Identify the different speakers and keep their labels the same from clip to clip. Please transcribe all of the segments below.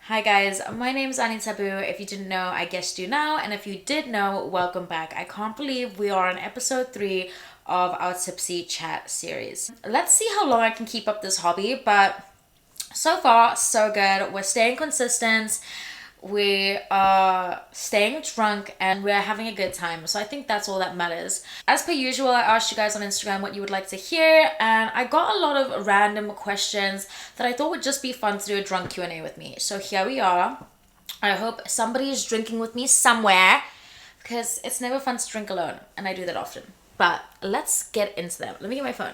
Speaker 1: Hi guys, my name is AnnieTaboo. If you didn't know, I guess you now. And if you did know, welcome back. I can't believe we are on episode 3 of our Tipsy chat series. Let's see how long I can keep up this hobby, but so far, so good. We're staying consistent. We are staying drunk and we're having a good time. So I think that's all that matters. As per usual, I asked you guys on Instagram what you would like to hear, and I got a lot of random questions that I thought would just be fun to do a drunk Q&A with me. So here we are. I hope somebody is drinking with me somewhere because it's never fun to drink alone, and I do that often. But let's get into them. Let me get my phone.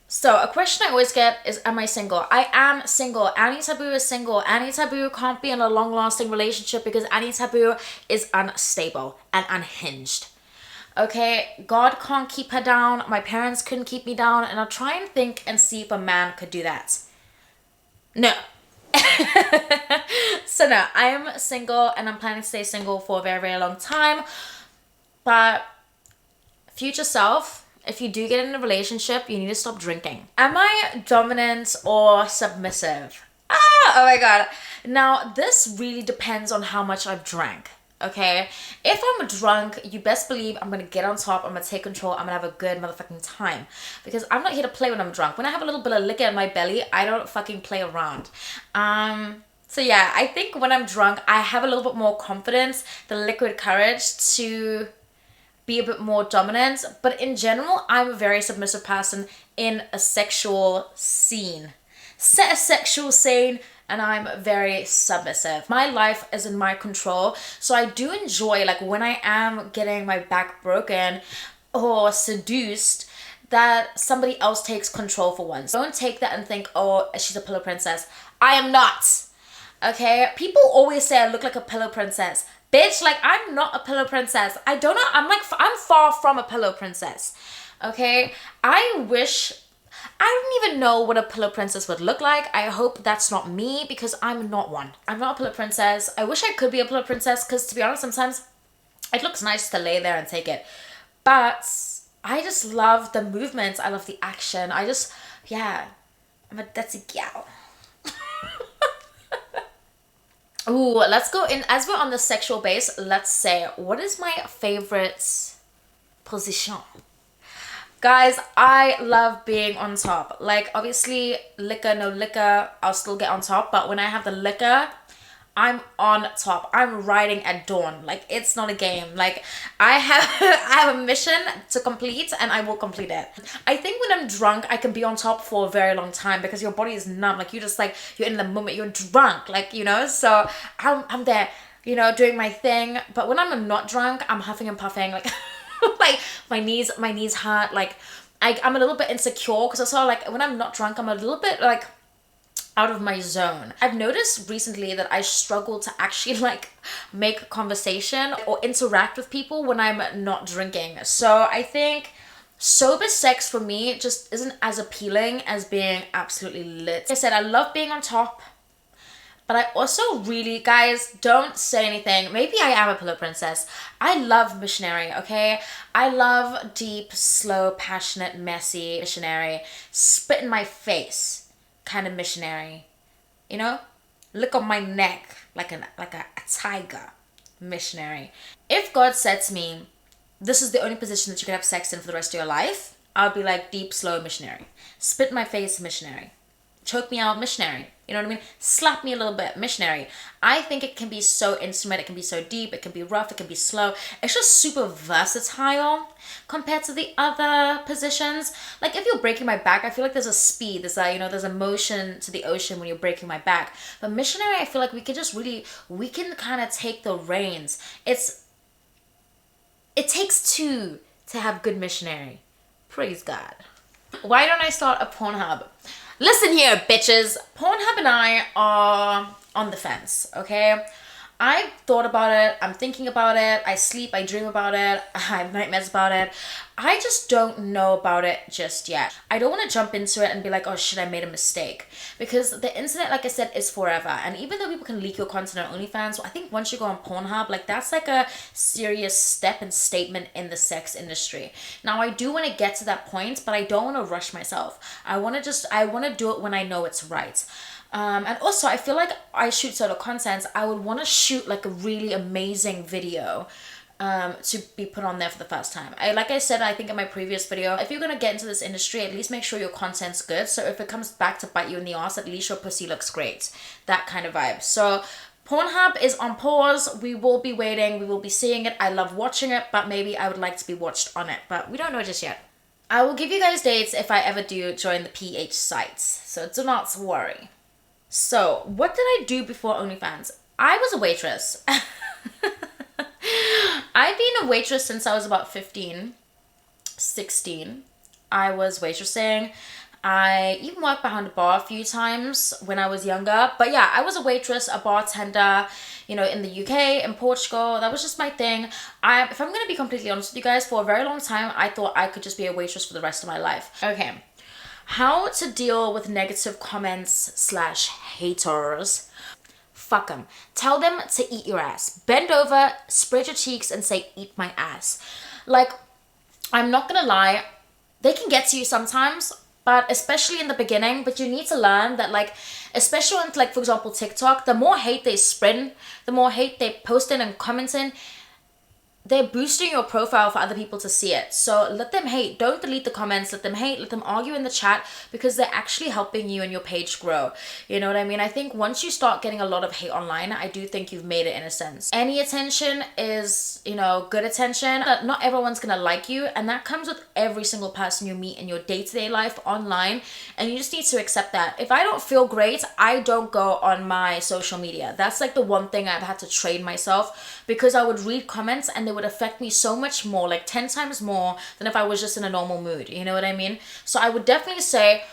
Speaker 1: So a question I always get is, am I single? I am single. AnnieTaboo is single. AnnieTaboo can't be in a long-lasting relationship because AnnieTaboo is unstable and unhinged. Okay, God can't keep her down. My parents couldn't keep me down. And I'll try and think and see if a man could do that. No. So no, I am single and I'm planning to stay single for a very, very long time. But future self, if you do get in a relationship, you need to stop drinking. Am I dominant or submissive? Oh my god. Now, this really depends on how much I've drank. Okay? If I'm drunk, you best believe I'm gonna get on top, I'm gonna take control, I'm gonna have a good motherfucking time. Because I'm not here to play when I'm drunk. When I have a little bit of liquor in my belly, I don't fucking play around. So yeah, I think when I'm drunk, I have a little bit more confidence, the liquid courage to be a bit more dominant, but in general, I'm a very submissive person in a sexual scene. Set a sexual scene, and I'm very submissive. My life is in my control, so I do enjoy, like, when I am getting my back broken or seduced, that somebody else takes control for once. Don't take that and think, oh, she's a pillow princess. I am not. Okay? People always say I look like a pillow princess. Bitch, like, I'm not a pillow princess. I don't know. I'm far from a pillow princess. Okay? I don't even know what a pillow princess would look like. I hope that's not me because I'm not one. I'm not a pillow princess. I wish I could be a pillow princess because, to be honest, sometimes it looks nice to lay there and take it. But I just love the movements. I love the action. Yeah, that's a gal. Ooh, let's go in. As we're on the sexual base, let's say, what is my favorite position? Guys, I love being on top. Like, obviously, liquor, no liquor, I'll still get on top. But when I have the liquor, I'm on top. I'm riding at dawn. Like, it's not a game. Like, I have a mission to complete and I will complete it. I think when I'm drunk, I can be on top for a very long time because your body is numb. Like, you're in the moment. You're drunk. Like, so I'm there, doing my thing. But when I'm not drunk, I'm huffing and puffing. Like, like my knees hurt. Like, I'm a little bit insecure because I saw, like, when I'm not drunk, I'm a little bit, like, out of my zone. I've noticed recently that I struggle to actually, like, make conversation or interact with people when I'm not drinking. So I think sober sex for me just isn't as appealing as being absolutely lit. Like I said, I love being on top, but I also really, guys, don't say anything. Maybe I am a pillow princess. I love missionary, okay? I love deep, slow, passionate, messy missionary. Spit in my face kind of missionary, look on my neck like a tiger missionary. If God said to me, this is the only position that you can have sex in for the rest of your life, I'll be like, deep, slow missionary. Spit in my face missionary. Choke me out missionary. You know what I mean? Slap me a little bit missionary. I think it can be so intimate, it can be so deep, it can be rough, it can be slow. It's just super versatile compared to the other positions. Like, if you're breaking my back, I feel like there's a speed, there's a motion to the ocean when you're breaking my back. But missionary, I feel like we can kind of take the reins. It takes two to have good missionary. Praise God. Why don't I start a Pornhub? Listen here, bitches. Pornhub and I are on the fence, okay? I've thought about it. I'm thinking about it. I sleep. I dream about it. I have nightmares about it. I just don't know about it just yet. I don't want to jump into it and be like, oh shit, I made a mistake. Because the internet, like I said, is forever. And even though people can leak your content on OnlyFans, I think once you go on Pornhub, like, that's like a serious step and statement in the sex industry. Now, I do want to get to that point, but I don't want to rush myself. I want to do it when I know it's right. And also, I feel like I shoot solo content. I would want to shoot like a really amazing video to be put on there for the first time. Like I said, I think in my previous video, if you're gonna get into this industry, at least make sure your content's good. So if it comes back to bite you in the ass, at least your pussy looks great. That kind of vibe. So Pornhub is on pause. We will be waiting. We will be seeing it. I love watching it, but maybe I would like to be watched on it. But we don't know just yet. I will give you guys dates if I ever do join the PH sites. So do not worry. So what did I do before OnlyFans? I was a waitress. I've been a waitress since I was about 15, 16. I was waitressing. I even worked behind a bar a few times when I was younger. But yeah, I was a waitress, a bartender, you know, in the UK, in Portugal. That was just my thing. If I'm going to be completely honest with you guys, for a very long time, I thought I could just be a waitress for the rest of my life. Okay. How to deal with negative comments / haters. Fuck them. Tell them to eat your ass. Bend over, spread your cheeks, and say, eat my ass. Like, I'm not gonna lie, they can get to you sometimes, but especially in the beginning, but you need to learn that, like, especially on, like, for example, TikTok, the more hate they spread, the more hate they post in and comment in, they're boosting your profile for other people to see it. So let them hate. Don't delete the comments. Let them hate. Let them argue in the chat, because they're actually helping you and your page grow. You know what I mean? I think once you start getting a lot of hate online, I do think you've made it in a sense. Any attention is, you know, good attention. Not everyone's gonna like you, and that comes with every single person you meet in your day-to-day life online, and you just need to accept that. If I don't feel great, I don't go on my social media. That's like the one thing I've had to train myself, because I would read comments and they would affect me so much more, like 10 times more than if I was just in a normal mood. You know what I mean? So I would definitely say,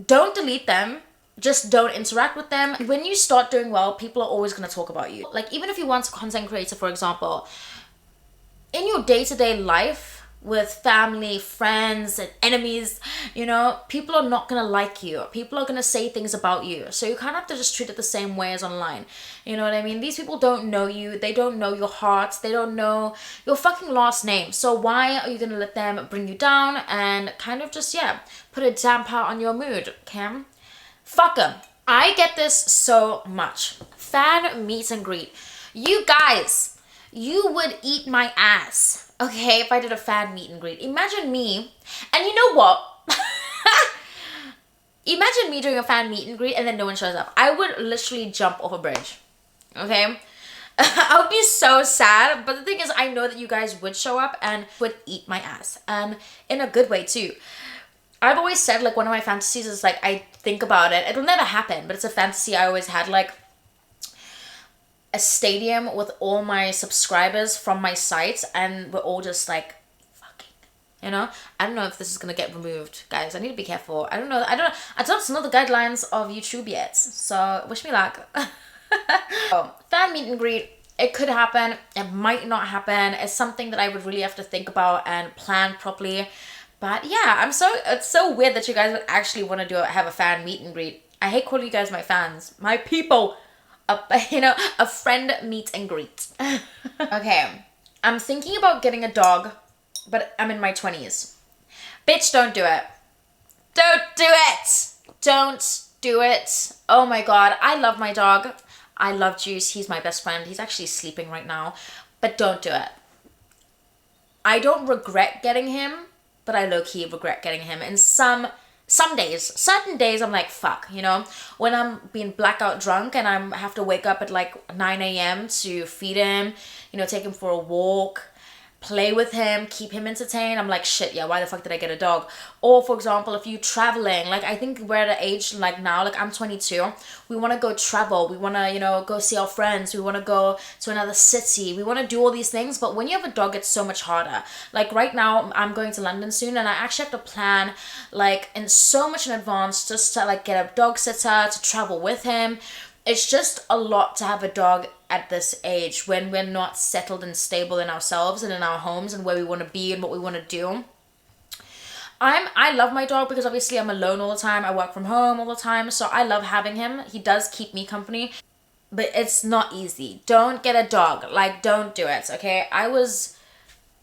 Speaker 1: don't delete them. Just don't interact with them. When you start doing well, people are always going to talk about you. Like, even if you want a content creator, for example, in your day-to-day life, with family, friends, and enemies, you know, people are not gonna like you. People are gonna say things about you. So you kind of have to just treat it the same way as online. You know what I mean? These people don't know you. They don't know your heart. They don't know your fucking last name. So why are you gonna let them bring you down and kind of just, yeah, put a damper on your mood, Cam? Fuck them. I get this so much. Fan meet and greet. You guys, you would eat my ass. Okay, if I did a fan meet and greet. Imagine me, and you know what? Imagine me doing a fan meet and greet and then no one shows up. I would literally jump off a bridge. Okay? I would be so sad, but the thing is, I know that you guys would show up and would eat my ass. And in a good way too. I've always said, like, one of my fantasies is, like, I think about it. It'll never happen, but it's a fantasy I always had, like, a stadium with all my subscribers from my site, and we're all just like fucking, you know. I don't know if this is gonna get removed, guys. I need to be careful. I don't know the guidelines of YouTube yet, so wish me luck. Oh, fan meet and greet, it could happen, it might not happen. It's something that I would really have to think about and plan properly. But yeah, it's so weird that you guys would actually want to have a fan meet and greet. I hate calling you guys my fans, my people. A friend meet and greet. Okay, I'm thinking about getting a dog, but I'm in my 20s. Bitch, don't do it. Don't do it. Don't do it. Oh my god, I love my dog. I love Juice. He's my best friend. He's actually sleeping right now. But don't do it. I don't regret getting him, but I low-key regret getting him. And some days, certain days, I'm like, fuck, you know? When I'm being blackout drunk and I have to wake up at like 9 a.m. to feed him, you know, take him for a walk, play with him, keep him entertained, I'm like, shit, yeah, why the fuck did I get a dog? Or, for example, if you traveling, like, I think we're at an age, like, now, like, I'm 22, we want to go travel, we want to, you know, go see our friends, we want to go to another city, we want to do all these things, but when you have a dog, it's so much harder. Like, right now, I'm going to London soon, and I actually have to plan, like, in so much in advance, just to, like, get a dog sitter, to travel with him. It's just a lot to have a dog at this age when we're not settled and stable in ourselves and in our homes and where we want to be and what we want to do. I love my dog because obviously I'm alone all the time. I work from home all the time, so I love having him. He does keep me company, but it's not easy. Don't get a dog. Like, don't do it, okay? I was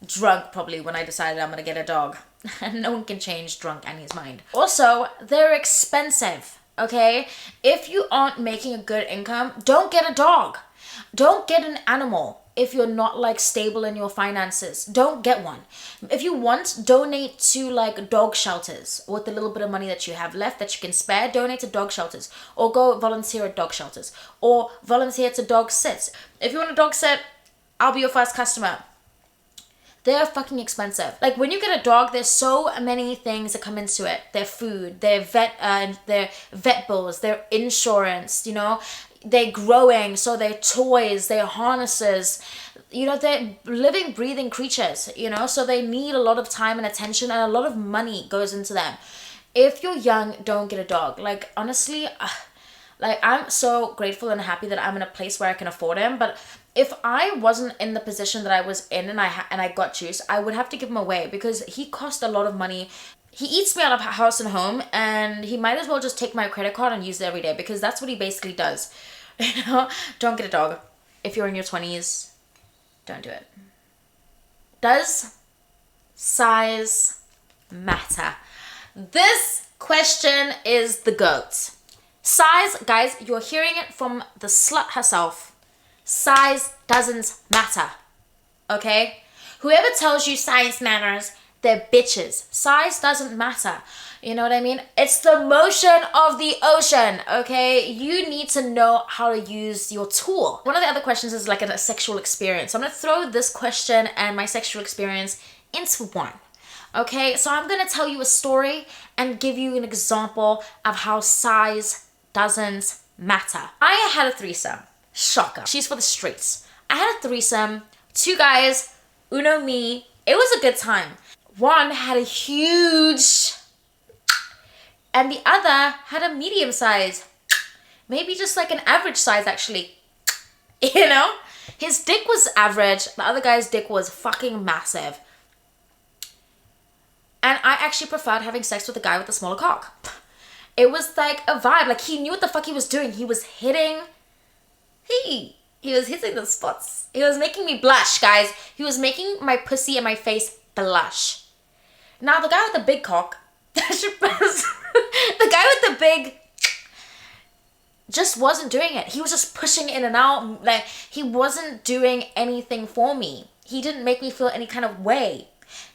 Speaker 1: drunk probably when I decided I'm gonna get a dog. And no one can change drunk Annie's mind. Also, they're expensive. okay? If you aren't making a good income, don't get a dog. Don't get an animal if you're not like stable in your finances. Don't get one. If you want, donate to like dog shelters with the little bit of money that you have left that you can spare. Donate to dog shelters or go volunteer at dog shelters or volunteer to dog sits. If you want a dog sit, I'll be your first customer. They're fucking expensive. Like when you get a dog, there's so many things that come into it. Their food, their vet bills, their insurance, you know, they're growing, so their toys, their harnesses, you know, they're living, breathing creatures, you know, so they need a lot of time and attention and a lot of money goes into them. If you're young, don't get a dog. Like honestly, like I'm so grateful and happy that I'm in a place where I can afford him, but if I wasn't in the position that I was in and I got Juice, I would have to give him away because he cost a lot of money. He eats me out of house and home, and he might as well just take my credit card and use it every day because that's what he basically does. You know, don't get a dog. If you're in your 20s, don't do it. Does size matter? This question is the GOAT. Size, guys, you're hearing it from the slut herself. Size doesn't matter, okay? Whoever tells you size matters, they're bitches. Size doesn't matter. You know what I mean? It's the motion of the ocean, okay? You need to know how to use your tool. One of the other questions is like a sexual experience. So I'm going to throw this question and my sexual experience into one. Okay, so I'm going to tell you a story and give you an example of how size doesn't matter. I had a threesome. Shocker. She's for the streets. I had a threesome. 2 guys, uno me. It was a good time. One had a huge, and the other had a medium size. Maybe just like an average size actually. You know? His dick was average. The other guy's dick was fucking massive. And I actually preferred having sex with the guy with the smaller cock. It was like a vibe. Like he knew what the fuck he was doing. He was hitting... He was hitting the spots. He was making me blush, guys. He was making my pussy and my face blush. Now, the guy with the big cock, the guy with the big, just wasn't doing it. He was just pushing in and out. Like, he wasn't doing anything for me. He didn't make me feel any kind of way.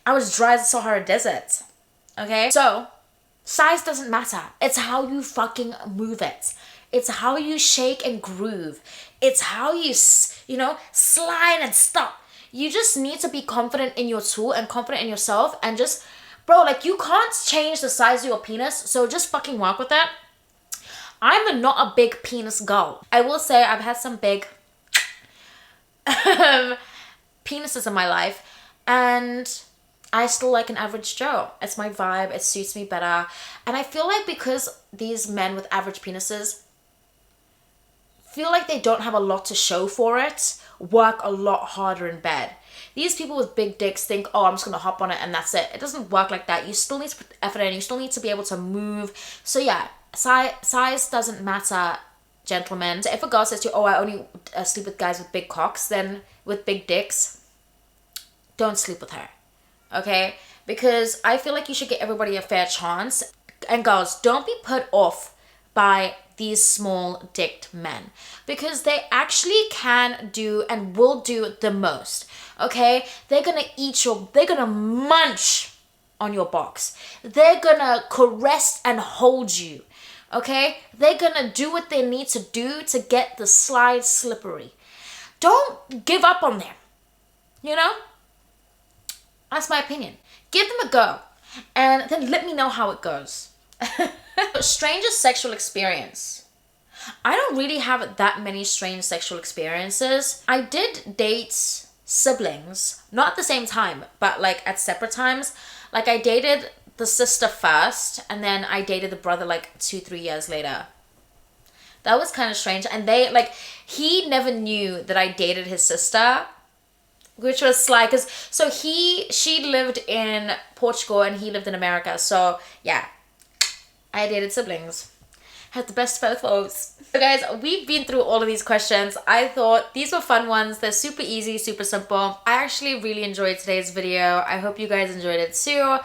Speaker 1: I was dry as the Sahara Desert. Okay? So, size doesn't matter. It's how you fucking move it. It's how you shake and groove. It's how you, you know, slide and stop. You just need to be confident in your tool and confident in yourself and just, bro, like you can't change the size of your penis, so just fucking walk with that. I'm not a big penis girl. I will say I've had some big penises in my life and I still like an average Joe. It's my vibe. It suits me better. And I feel like because these men with average penises feel like they don't have a lot to show for it, work a lot harder in bed. These people with big dicks think, oh, I'm just gonna hop on it and that's it. It doesn't work like that. You still need to put effort in. You still need to be able to move. So yeah, size doesn't matter, gentlemen. So if a girl says to you, oh, I only sleep with guys with big cocks, then with big dicks, don't sleep with her, okay? Because I feel like you should give everybody a fair chance. And girls, don't be put off by these small dicked men because they actually can do and will do the most, okay? They're gonna they're gonna munch on your box. They're gonna caress and hold you, okay? They're gonna do what they need to do to get the slide slippery. Don't give up on them, you know? That's my opinion. Give them a go and then let me know how it goes. Strangest sexual experience. I don't really have that many strange sexual experiences. I did date siblings, not at the same time, but like at separate times. Like I dated the sister first and then I dated the brother like 2-3 years later. That was kind of strange. And he never knew that I dated his sister, which was sly because she lived in Portugal and he lived in America. So yeah, I dated siblings. Had the best of both worlds. So guys, we've been through all of these questions. I thought these were fun ones. They're super easy, super simple. I actually really enjoyed today's video. I hope you guys enjoyed it too.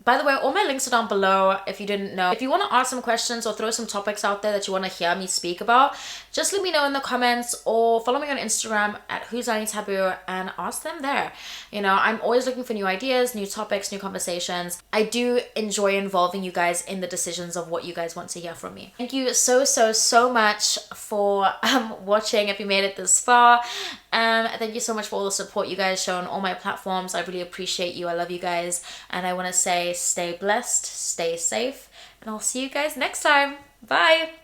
Speaker 1: By the way, all my links are down below if you didn't know. If you want to ask some questions or throw some topics out there that you want to hear me speak about, just let me know in the comments or follow me on Instagram at Who's AnnieTaboo and ask them there. You know, I'm always looking for new ideas, new topics, new conversations. I do enjoy involving you guys in the decisions of what you guys want to hear from me. Thank you so much for watching if you made it this far. Thank you so much for all the support you guys show on all my platforms. I really appreciate you. I love you guys. And I want to say stay blessed, stay safe, and I'll see you guys next time. Bye.